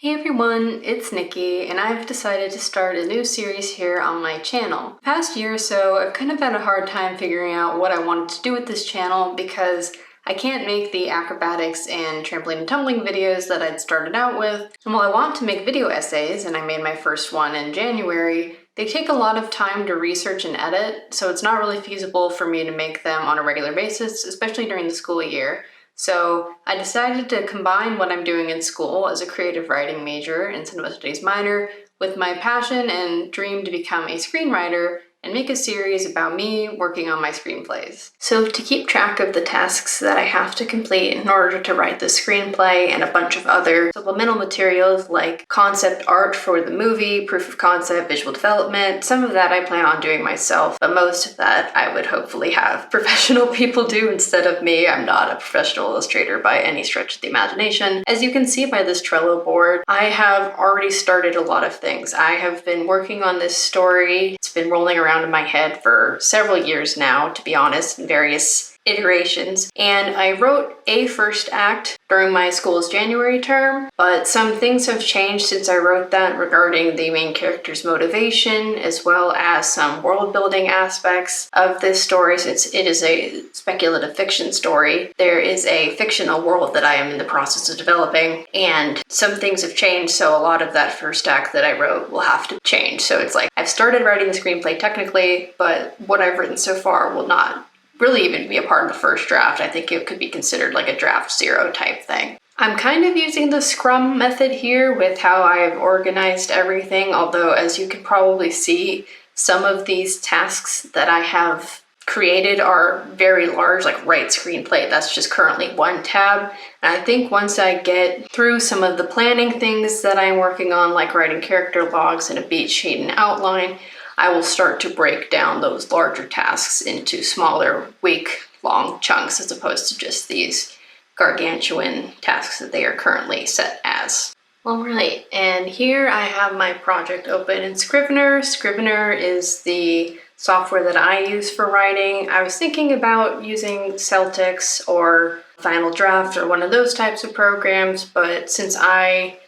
Hey everyone, it's Nikki, and I've decided to start a new series here on my channel. The past year or so, I've kind of had a hard time figuring out what I wanted to do with this channel because I can't make the acrobatics and trampoline and tumbling videos that I'd started out with. And while I want to make video essays, and I made my first one in January, they take a lot of time to research and edit, so it's not really feasible for me to make them on a regular basis, especially during the school year. So I decided to combine what I'm doing in school as a creative writing major and cinema studies minor with my passion and dream to become a screenwriter and make a series about me working on my screenplays. So to keep track of the tasks that I have to complete in order to write the screenplay and a bunch of other supplemental materials like concept art for the movie, proof of concept, visual development, some of that I plan on doing myself, but most of that I would hopefully have professional people do instead of me. I'm not a professional illustrator by any stretch of the imagination. As you can see by this Trello board, I have already started a lot of things. I have been working on this story. It's been rolling around in my head for several years now, to be honest, in various iterations. And I wrote a first act during my school's January term, but some things have changed since I wrote that regarding the main character's motivation, as well as some world building aspects of this story. Since it is a speculative fiction story, there is a fictional world that I am in the process of developing, and some things have changed, so a lot of that first act that I wrote will have to change. So it's like I've started writing the screenplay technically, but what I've written so far will not really even be a part of the first draft. I think it could be considered like a draft zero type thing. I'm kind of using the Scrum method here with how I've organized everything, although as you can probably see, some of these tasks that I have created are very large, like write screenplay. That's just currently one tab. And I think once I get through some of the planning things that I'm working on, like writing character logs and a beat sheet and outline, I will start to break down those larger tasks into smaller, week-long chunks as opposed to just these gargantuan tasks that they are currently set as. Alright, and here I have my project open in Scrivener. Scrivener is the software that I use for writing. I was thinking about using Celtics or Final Draft or one of those types of programs, but since I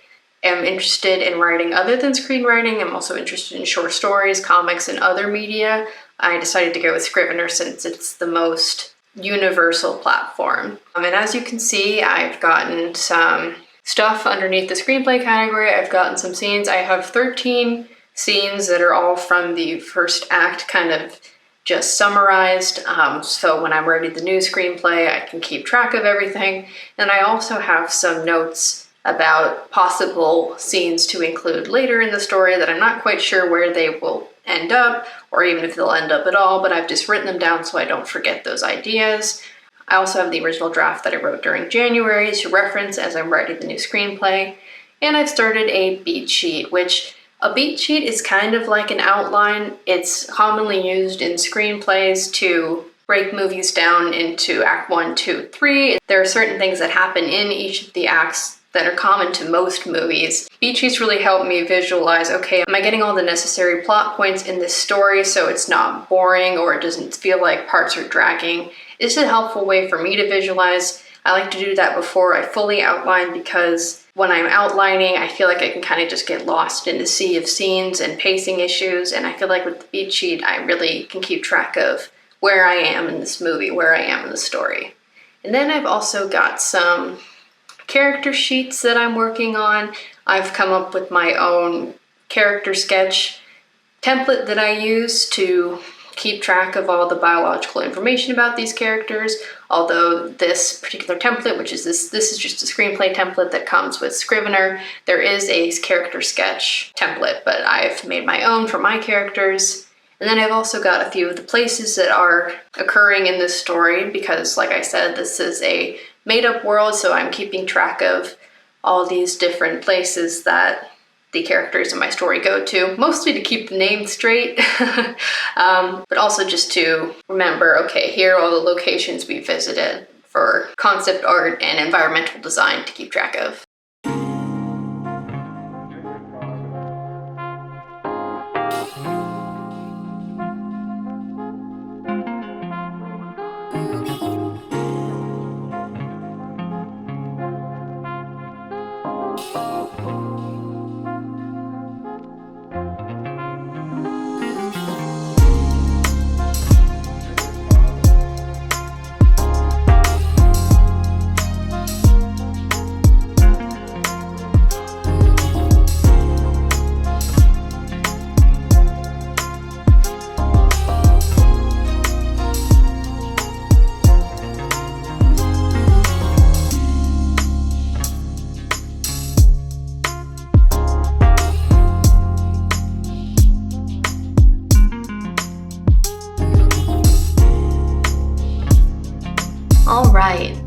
am interested in writing other than screenwriting, I'm also interested in short stories, comics, and other media, I decided to go with Scrivener since it's the most universal platform. And as you can see, I've gotten some stuff underneath the screenplay category. I've gotten some scenes. I have 13 scenes that are all from the first act, kind of just summarized. So when I'm writing the new screenplay, I can keep track of everything. And I also have some notes about possible scenes to include later in the story that I'm not quite sure where they will end up, or even if they'll end up at all, but I've just written them down so I don't forget those ideas. I also have the original draft that I wrote during January to reference as I'm writing the new screenplay. And I've started a beat sheet, which a beat sheet is kind of like an outline. It's commonly used in screenplays to break movies down into Act 1, 2, 3. There are certain things that happen in each of the acts that are common to most movies. Beat sheets really help me visualize, okay, am I getting all the necessary plot points in this story so it's not boring or it doesn't feel like parts are dragging? It's a helpful way for me to visualize. I like to do that before I fully outline because when I'm outlining, I feel like I can kind of just get lost in a sea of scenes and pacing issues, and I feel like with the beat sheet, I really can keep track of where I am in this movie, where I am in the story. And then I've also got some character sheets that I'm working on. I've come up with my own character sketch template that I use to keep track of all the biological information about these characters, although this particular template, which is this is just a screenplay template that comes with Scrivener. There is a character sketch template, but I've made my own for my characters. And then I've also got a few of the places that are occurring in this story because, like I said, this is a made-up world, so I'm keeping track of all these different places that the characters in my story go to, mostly to keep the name straight, but also just to remember, okay, here are all the locations we visited for concept art and environmental design to keep track of.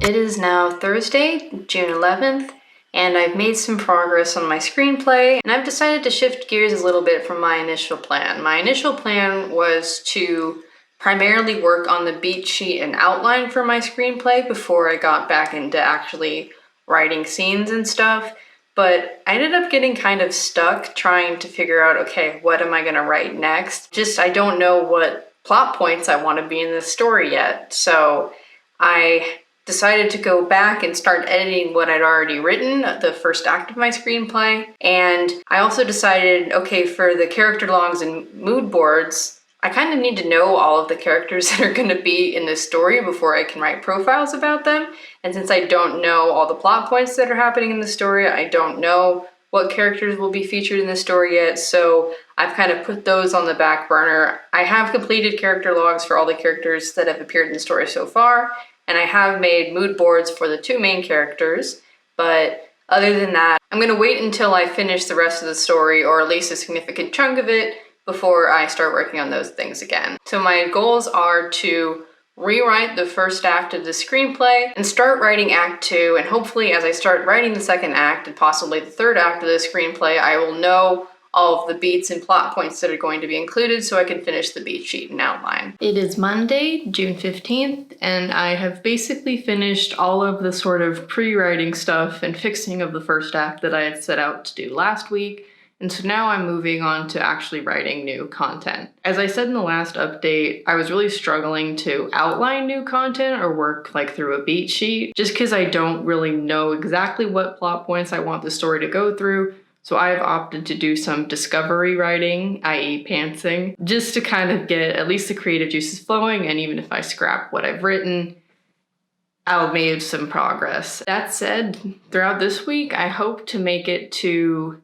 It is now Thursday, June 11th, and I've made some progress on my screenplay, and I've decided to shift gears a little bit from my initial plan. My initial plan was to primarily work on the beat sheet and outline for my screenplay before I got back into actually writing scenes and stuff, but I ended up getting kind of stuck trying to figure out, okay, what am I gonna write next? I don't know what plot points I want to be in this story yet, so I decided to go back and start editing what I'd already written, the first act of my screenplay. And I also decided, okay, for the character logs and mood boards, I kind of need to know all of the characters that are going to be in this story before I can write profiles about them. And since I don't know all the plot points that are happening in the story, I don't know what characters will be featured in the story yet, so I've kind of put those on the back burner. I have completed character logs for all the characters that have appeared in the story so far, and I have made mood boards for the two main characters, but other than that, I'm going to wait until I finish the rest of the story, or at least a significant chunk of it, before I start working on those things again. So my goals are to rewrite the first act of the screenplay and start writing act 2, and hopefully as I start writing the second act and possibly the third act of the screenplay, I will know all of the beats and plot points that are going to be included so I can finish the beat sheet and outline. It is Monday, June 15th, and I have basically finished all of the sort of pre-writing stuff and fixing of the first act that I had set out to do last week. And so now I'm moving on to actually writing new content. As I said in the last update, I was really struggling to outline new content or work through a beat sheet, just because I don't really know exactly what plot points I want the story to go through. So I've opted to do some discovery writing, i.e. pantsing, just to kind of get at least the creative juices flowing, and even if I scrap what I've written, I'll make some progress. That said, throughout this week, I hope to make it to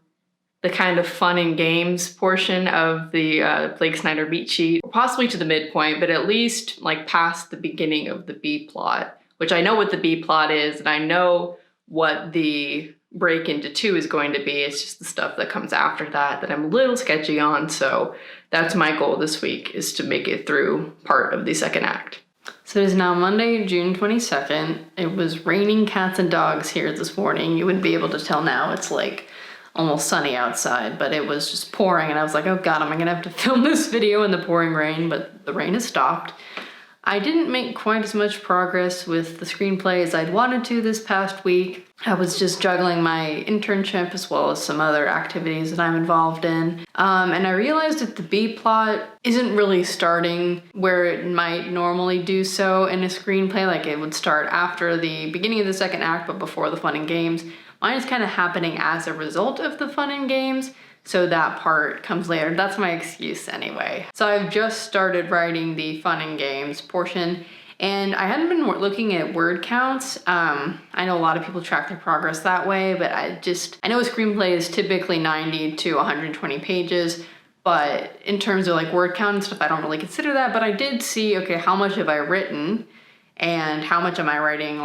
the kind of fun and games portion of the Blake Snyder beat sheet, possibly to the midpoint, but at least past the beginning of the B plot, which I know what the B plot is, and I know what the break into 2 is going to be. It's just the stuff that comes after that I'm a little sketchy on, so that's my goal this week, is to make it through part of the second act. So it is now Monday, June 22nd. It was raining cats and dogs here this morning. You wouldn't be able to tell now. It's almost sunny outside, but it was just pouring, and I was like, oh god, am I gonna have to film this video in the pouring rain? But the rain has stopped. I didn't make quite as much progress with the screenplay as I'd wanted to this past week. I was just juggling my internship as well as some other activities that I'm involved in. And I realized that the B plot isn't really starting where it might normally do so in a screenplay. It would start after the beginning of the second act, but before the fun and games. Mine is kind of happening as a result of the fun and games, so that part comes later. That's my excuse anyway. So I've just started writing the fun and games portion, and I hadn't been looking at word counts. I know a lot of people track their progress that way, but I know a screenplay is typically 90 to 120 pages, but in terms of word count and stuff, I don't really consider that, but I did see, okay, how much have I written, and how much am I writing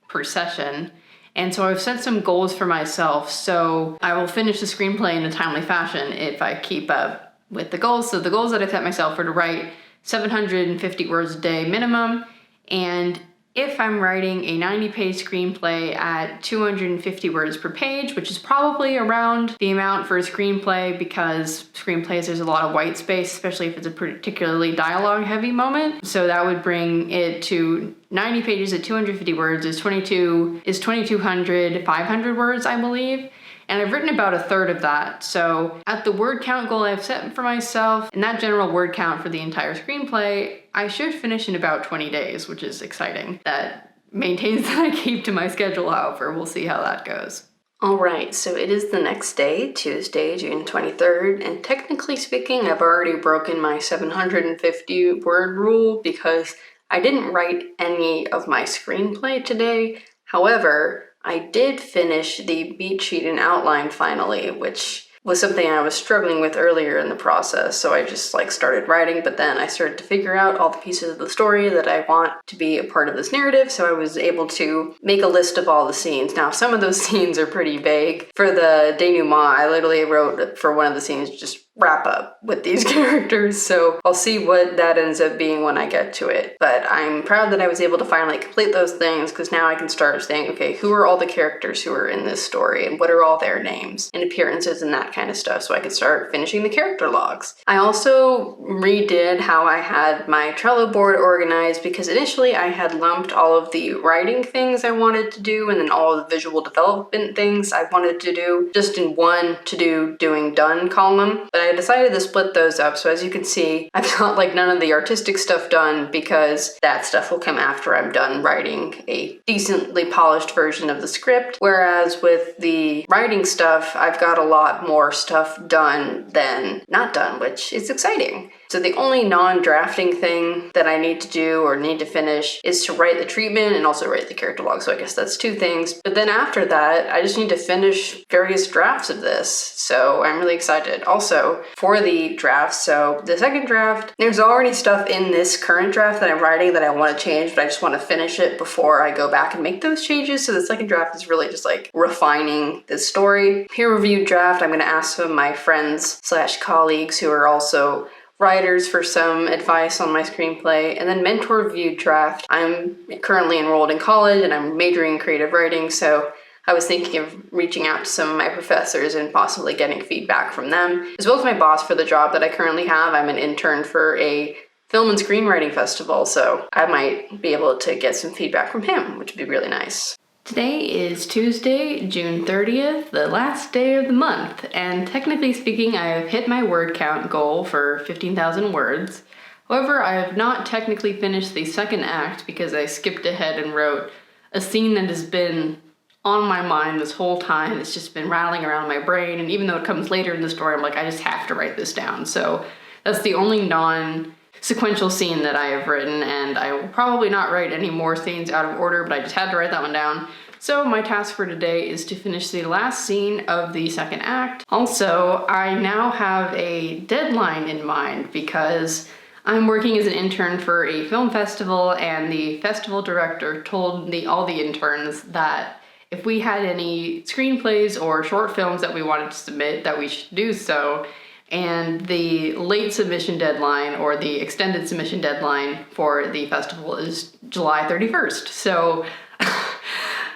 per session? And so I've set some goals for myself, so I will finish the screenplay in a timely fashion if I keep up with the goals. So the goals that I set myself are to write 750 words a day minimum, and if I'm writing a 90-page screenplay at 250 words per page, which is probably around the amount for a screenplay, because screenplays there's a lot of white space, especially if it's a particularly dialogue-heavy moment. So that would bring it to 90 pages at 250 words is 2,200, 500 words, I believe. And I've written about a third of that. So at the word count goal I've set for myself, and that general word count for the entire screenplay, I should finish in about 20 days, which is exciting. That maintains that I keep to my schedule, however. We'll see how that goes. Alright, so it is the next day, Tuesday, June 23rd, and technically speaking, I've already broken my 750 word rule because I didn't write any of my screenplay today. However, I did finish the beat sheet and outline finally, which was something I was struggling with earlier in the process. So I just started writing, but then I started to figure out all the pieces of the story that I want to be a part of this narrative. So I was able to make a list of all the scenes. Now, some of those scenes are pretty vague. For the denouement, I literally wrote for one of the scenes just wrap up with these characters, so I'll see what that ends up being when I get to it. But I'm proud that I was able to finally complete those things, because now I can start saying, okay, who are all the characters who are in this story, and what are all their names and appearances and that kind of stuff, so I can start finishing the character logs. I also redid how I had my Trello board organized, because initially I had lumped all of the writing things I wanted to do and then all of the visual development things I wanted to do just in one to-do, doing, done column. But I decided to split those up, so as you can see, I've got like none of the artistic stuff done, because that stuff will come after I'm done writing a decently polished version of the script, whereas with the writing stuff, I've got a lot more stuff done than not done, which is exciting. So the only non-drafting thing that I need to do or need to finish is to write the treatment and also write the character log. So I guess that's 2 things. But then after that, I just need to finish various drafts of this. So I'm really excited. Also, for the drafts, so the second draft, there's already stuff in this current draft that I'm writing that I want to change, but I just want to finish it before I go back and make those changes. So the second draft is really just like refining the story. Peer-reviewed draft, I'm going to ask some of my friends / colleagues who are also writers for some advice on my screenplay. And then mentor reviewed draft, I'm currently enrolled in college and I'm majoring in creative writing, so I was thinking of reaching out to some of my professors and possibly getting feedback from them, as well as my boss for the job that I currently have. I'm an intern for a film and screenwriting festival, so I might be able to get some feedback from him, which would be really nice. Today is Tuesday, June 30th, the last day of the month, and technically speaking, I have hit my word count goal for 15,000 words. However, I have not technically finished the second act because I skipped ahead and wrote a scene that has been on my mind this whole time. It's just been rattling around my brain, and even though it comes later in the story, I'm like, I just have to write this down. So that's the only non-sequential scene that I have written, and I will probably not write any more scenes out of order, but I just had to write that one down. So my task for today is to finish the last scene of the second act. Also, I now have a deadline in mind because I'm working as an intern for a film festival, and the festival director told all the interns that if we had any screenplays or short films that we wanted to submit, that we should do so. And the late submission deadline, or the extended submission deadline for the festival, is July 31st. So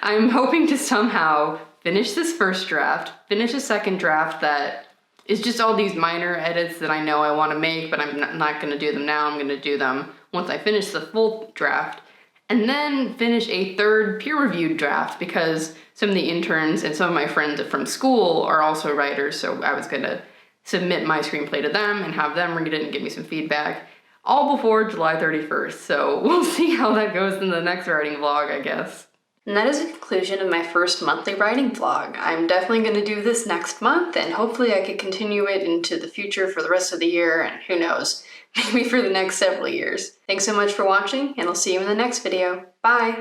I'm hoping to somehow finish this first draft, finish a second draft that is just all these minor edits that I know I want to make, but I'm not going to do them now. I'm going to do them once I finish the full draft, and then finish a third peer-reviewed draft, because some of the interns and some of my friends from school are also writers, so I was going to submit my screenplay to them and have them read it and give me some feedback, all before July 31st. So we'll see how that goes in the next writing vlog, I guess. And that is the conclusion of my first monthly writing vlog. I'm definitely going to do this next month, and hopefully I can continue it into the future for the rest of the year, and who knows, maybe for the next several years. Thanks so much for watching, and I'll see you in the next video. Bye!